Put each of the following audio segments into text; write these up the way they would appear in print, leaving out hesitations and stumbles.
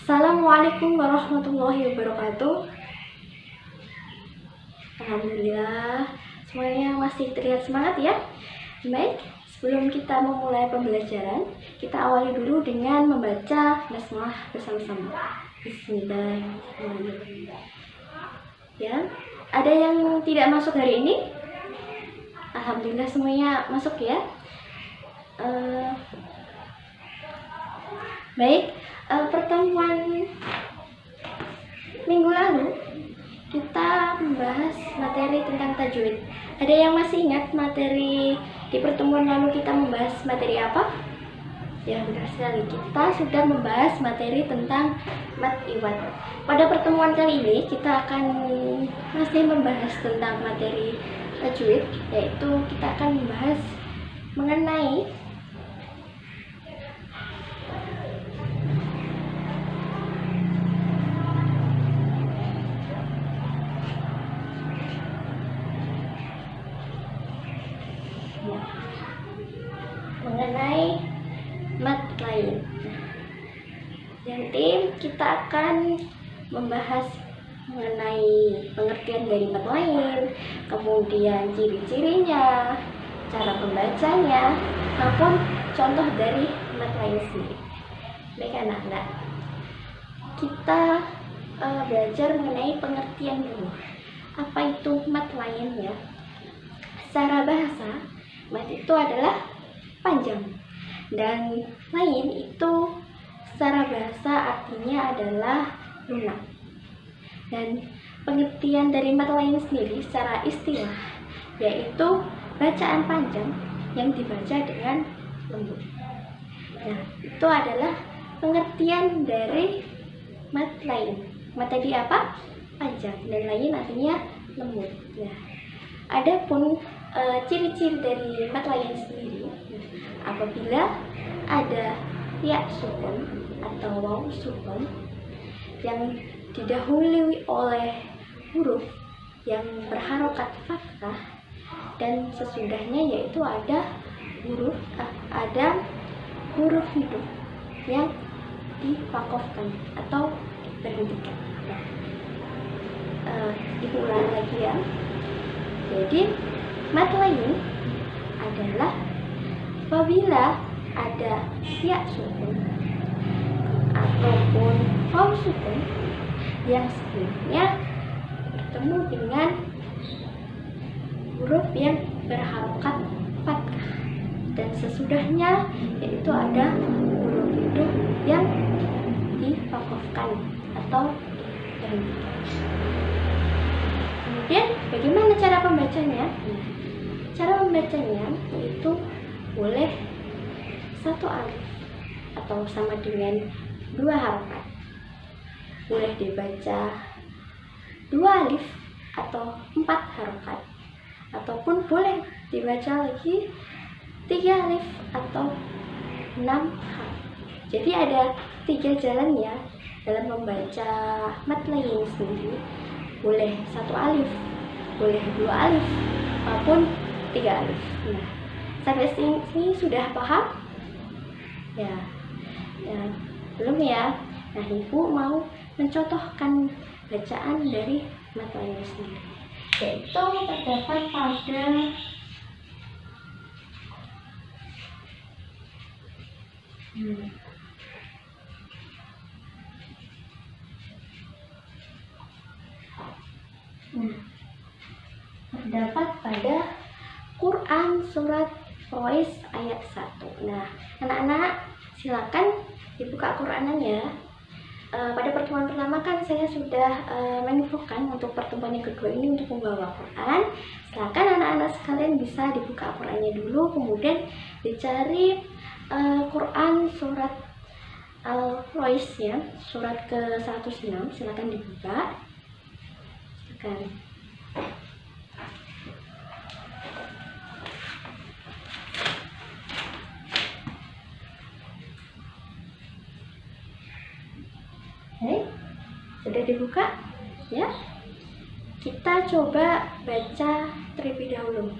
Assalamualaikum warahmatullahi wabarakatuh. Alhamdulillah, semuanya masih terlihat semangat ya. Baik, sebelum kita memulai pembelajaran, kita awali dulu dengan membaca basmalah bersama-sama. Bismillahirrahmanirrahim. Ya, ada yang tidak masuk hari ini? Alhamdulillah semuanya masuk ya. Baik, pertemuan minggu lalu kita membahas materi tentang tajwid. Ada yang masih ingat materi di pertemuan lalu kita membahas materi apa? Ya, benar sekali. Kita sudah membahas materi tentang mad iwad. Pada pertemuan kali ini kita akan masih membahas tentang materi tajwid, yaitu kita akan membahas mengenai mad lain. Nanti kita akan membahas mengenai pengertian dari mad lain, kemudian ciri-cirinya, cara pembacanya, maupun contoh dari mad lain sendiri. Baik anak-anak, kita belajar mengenai pengertian dulu. Apa itu mad lain ya? Secara bahasa, mad itu adalah panjang, dan lain itu secara bahasa artinya adalah lunak. Dan pengertian dari mad lain sendiri secara istilah yaitu bacaan panjang yang dibaca dengan lembut. Nah, itu adalah pengertian dari mad lain. Mad tadi apa? Panjang, dan lain artinya lembut. Nah, adapun ciri-ciri dari mad lain sendiri, apabila ada ya sukun atau waw sukun yang didahului oleh huruf yang berharokat fathah, dan sesudahnya yaitu ada huruf hidup yang difakofkan atau diberhentikan. Diulang lagi ya. Jadi mad lain adalah apabila ada ya sukun ataupun waw sukun yang sebelumnya bertemu dengan huruf yang berharokat fathah, dan sesudahnya yaitu ada huruf hidup yang difakofkan atau diberhentikan. Kemudian bagaimana cara pembacanya? Cara membacanya yaitu boleh satu alif atau sama dengan dua harokat, boleh dibaca dua alif atau empat harokat, ataupun boleh dibaca lagi tiga alif atau enam harokat. Jadi ada tiga jalan ya dalam membaca mad lain sendiri. Boleh satu alif, boleh dua alif, maupun tiga alif. Nah, sampai sini sudah paham? Ya, belum ya? Nah, Ibu mau mencontohkan bacaan dari mad lain sendiri, yaitu terdapat pada terdapat pada Quran surat Quraisy ayat 1. Nah, anak-anak silakan dibuka Quranannya. Pada pertemuan pertama kan saya sudah menginfokan untuk pertemuan yang kedua ini untuk membawa Quran. Silakan anak-anak sekalian bisa dibuka Qurannya dulu, kemudian dicari Quran surat Al-Quraisy ya, surat ke-106. Silakan dibuka. Silakan. Sudah dibuka ya? Kita coba baca terlebih dahulu.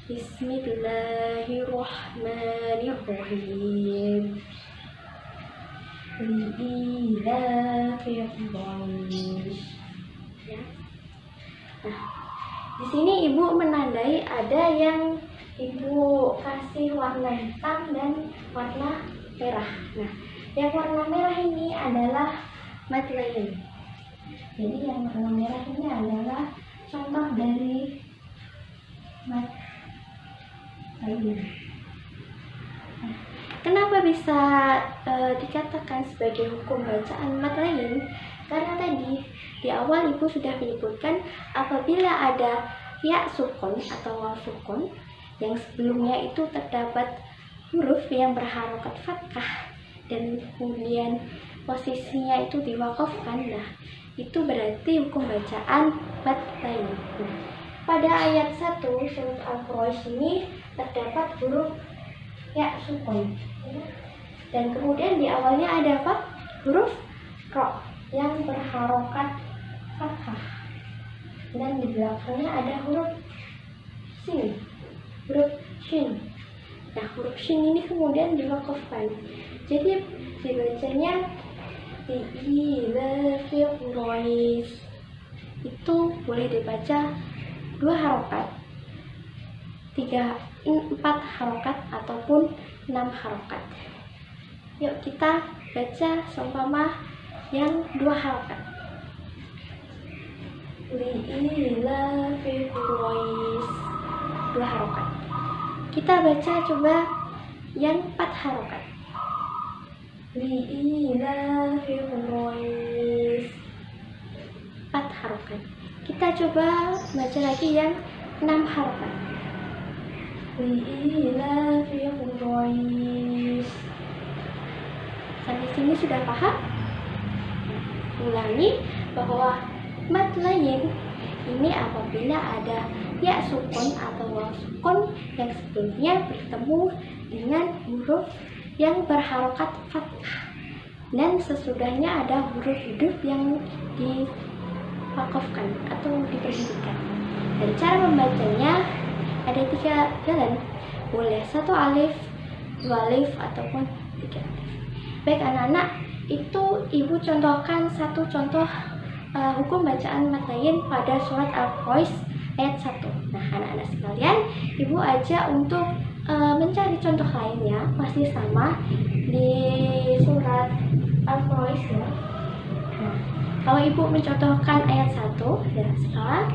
Bismillahirrahmanirrahim. li'ilafil Quraish. Ya. Nah, di sini ibu menandai ada yang ibu kasih warna hitam dan warna merah. Nah, yang warna merah ini adalah mad lain. Jadi yang warna merah ini adalah contoh dari mad lain. Nah, kenapa bisa dikatakan sebagai hukum bacaan mad lain? Karena tadi di awal ibu sudah menyebutkan apabila ada ya sukun atau waw sukun yang sebelumnya itu terdapat huruf yang berharokat fathah dan kemudian posisinya itu diwakafkan, nah itu berarti hukum bacaan mad lain. Nah, pada ayat 1 surat Al-Quraish ini terdapat huruf ya sukun dan kemudian di awalnya ada apa? Huruf ro yang berharokat fathah dan di belakangnya ada huruf sin, huruf shin. Nah, huruf shin ini kemudian diwakafkan, jadi dibacanya li'ilafil Quraish. Itu boleh dibaca 2 harokat, 4 harokat ataupun 6 harokat. Yuk kita baca seumpama yang 2 harokat. Li'ilafil Quraish 2 harokat. Kita baca coba yang 4 harokat. Li'ilafil Quraish 4 harokat. Kita coba baca lagi yang 6 harokat. Li'ilafil Quraish. Sampai sini sudah paham? Ulangi bahwa mad lain ini apabila ada ya sukun atau waw sukun yang sebelumnya bertemu dengan huruf yang berharokat fathah dan sesudahnya ada huruf yang diwakafkan atau diberhentikan. Dan cara membacanya ada 3 jalan, boleh 1 alif, 2 alif ataupun 3 alif. Baik anak-anak, itu ibu contohkan 1 contoh hukum bacaan mad lain pada surat Al-Quraish ayat 1. Nah, anak-anak sekalian, ibu ajak untuk mencari contoh lainnya masih sama di surat Al-Quraish ya. Nah, kalau ibu mencontohkan ayat 1, ya sekarang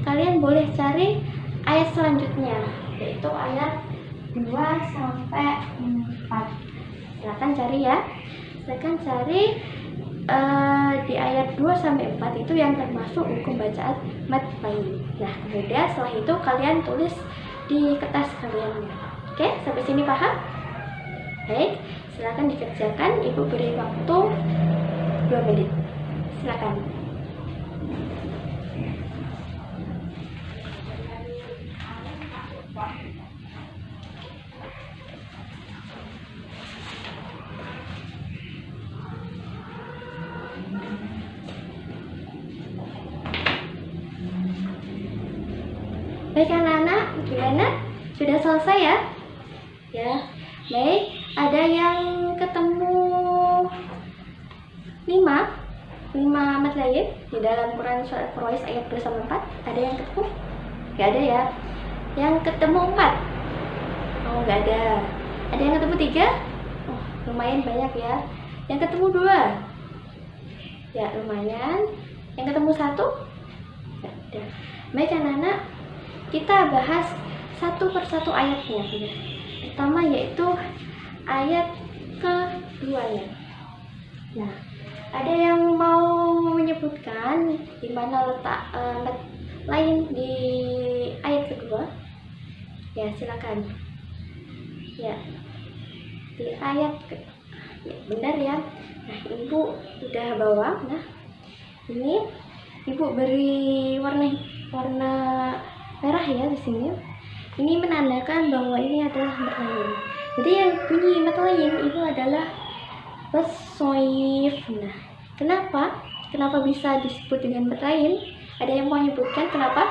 kalian boleh cari ayat selanjutnya, yaitu ayat 2 sampai 4. Silakan cari ya. Silakan cari di ayat 2 sampai 4 itu yang termasuk hukum bacaan mad lain. Nah, kemudian setelah itu kalian tulis di kertas kalian. Oke, sampai sini paham? Baik, silakan dikerjakan. Ibu beri waktu 2 menit. Silakan. Baik anak-anak, gimana? Sudah selesai ya? Ya, baik. Ada yang ketemu 5 mad lain di dalam Quran surat Al-Quraish ayat 2 sampai 4. Ada yang ketemu? Gak ada ya. Yang ketemu 4? Oh, gak ada. Ada yang ketemu 3? Oh, lumayan banyak ya. Yang ketemu 2? Ya, lumayan. Yang ketemu 1? Gak ada. Baik anak-anak, kita bahas 1 persatu ayatnya. Pertama yaitu ayat keduanya. Nah, ada yang mau menyebutkan di mana letak mad lain di ayat kedua? Ya, silakan. Ya, di ayat ya, benar ya. Nah, ibu sudah bawa. Nah, ini ibu beri warna merah ya di sini. Ini menandakan bahwa ini adalah mad lain. Jadi yang bunyi mad lain itu adalah wasoif. Nah, kenapa bisa disebut dengan mad lain? Ada yang mau menyebutkan kenapa?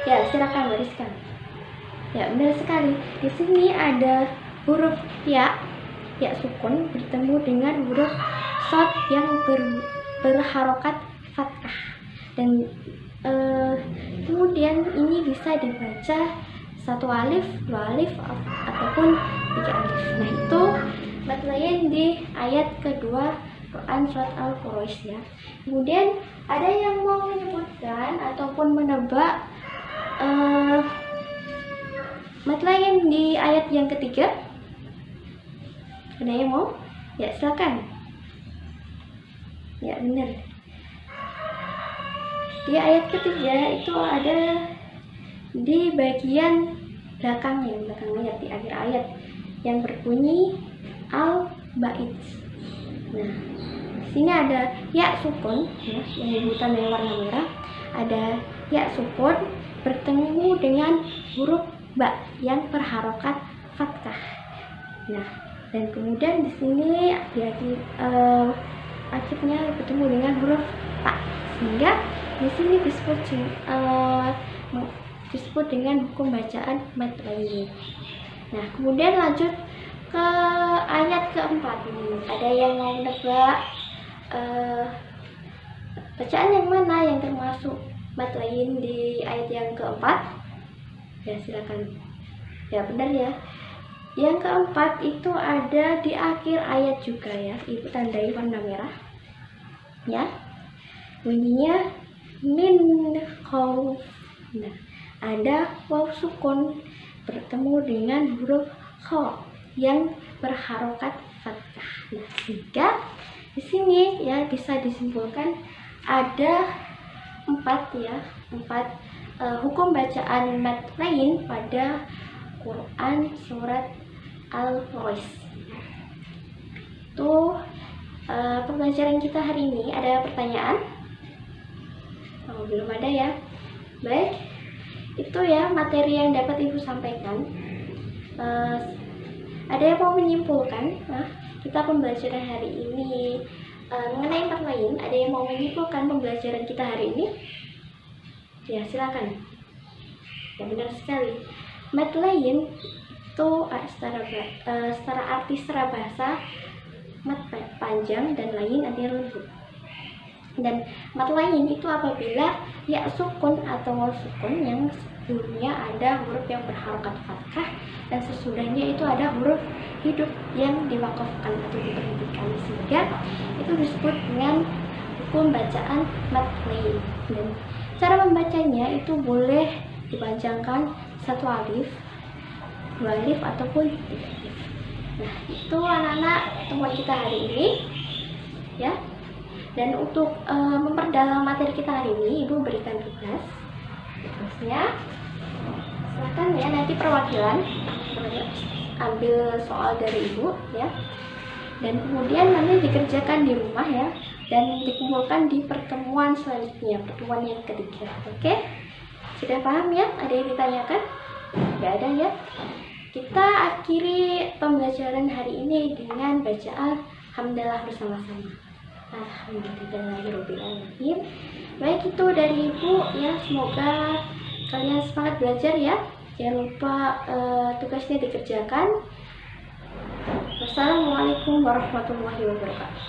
Ya, silakan bariskan. Ya, benar sekali. Di sini ada huruf ya ya sukun bertemu dengan huruf shad yang berharokat fathah, dan kemudian ini bisa dibaca satu alif, dua alif, ataupun tiga alif. Nah, itu mad lain di ayat kedua Quran surat Al-Quraish ya. Kemudian ada yang mau menyebutkan ataupun menebak mad lain di ayat yang ketiga? Ada yang mau? Ya, silakan. Ya, benar. Di ayat ketiga itu ada di bagian belakangnya ayat, di akhir ayat yang berbunyi al-bait. Nah, sini ada ya sukun ya, yang hibutan yang warna merah. Ada ya sukun bertemu dengan huruf ba yang berharokat fathah. Nah, dan kemudian di sini akhirnya bertemu dengan huruf ta, sehingga di sini disebut dengan hukum bacaan mad lain. Nah, kemudian lanjut ke ayat keempat ini. Ada yang mau menebak bacaan yang mana yang termasuk mad lain di ayat yang keempat? Ya, silakan. Ya, benar ya. Yang keempat itu ada di akhir ayat juga ya, Ibu tandai warna merah ya, bunyinya min khauf. Nah, ada waw sukun bertemu dengan huruf kha yang berharokat fathah. Nah, sehingga di sini ya bisa disimpulkan ada empat hukum bacaan mad lain pada Quran surat Al-Quraish. Itu pembelajaran kita hari ini. Ada pertanyaan? Oh, belum ada ya. Baik, itu ya materi yang dapat Ibu sampaikan. Ada yang mau menyimpulkan? Nah, kita pembelajaran hari ini mengenai mad lain. Ada yang mau menyimpulkan pembelajaran kita hari ini? Ya, silakan. Ya, benar sekali. Mad lain itu secara arti secara bahasa mad panjang dan lain artinya lembut. Dan mad lain itu apabila ya sukun atau waw sukun yang sebelumnya ada huruf yang berharokat fathah dan sesudahnya itu ada huruf hidup yang diwakafkan atau diberhentikan, sehingga itu disebut dengan hukum bacaan mad lain. Dan cara membacanya itu boleh dipanjangkan satu alif, dua alif, ataupun tiga alif. Nah, itu anak-anak temuan kita hari ini ya. Dan untuk memperdalam materi kita hari ini, Ibu berikan tugasnya. Silakan ya, nanti perwakilan ambil soal dari Ibu ya. Dan kemudian nanti dikerjakan di rumah ya, dan dikumpulkan di pertemuan selanjutnya, pertemuan yang ketiga. Oke? Sudah paham ya? Ada yang ditanyakan? Tidak ada ya? Kita akhiri pembelajaran hari ini dengan bacaan hamdalah bersama-sama. Alhamdulillahirobbilalamin. Baik, itu dari Ibu ya. Semoga kalian semangat belajar ya. Jangan lupa tugasnya dikerjakan. Wassalamualaikum warahmatullahi wabarakatuh.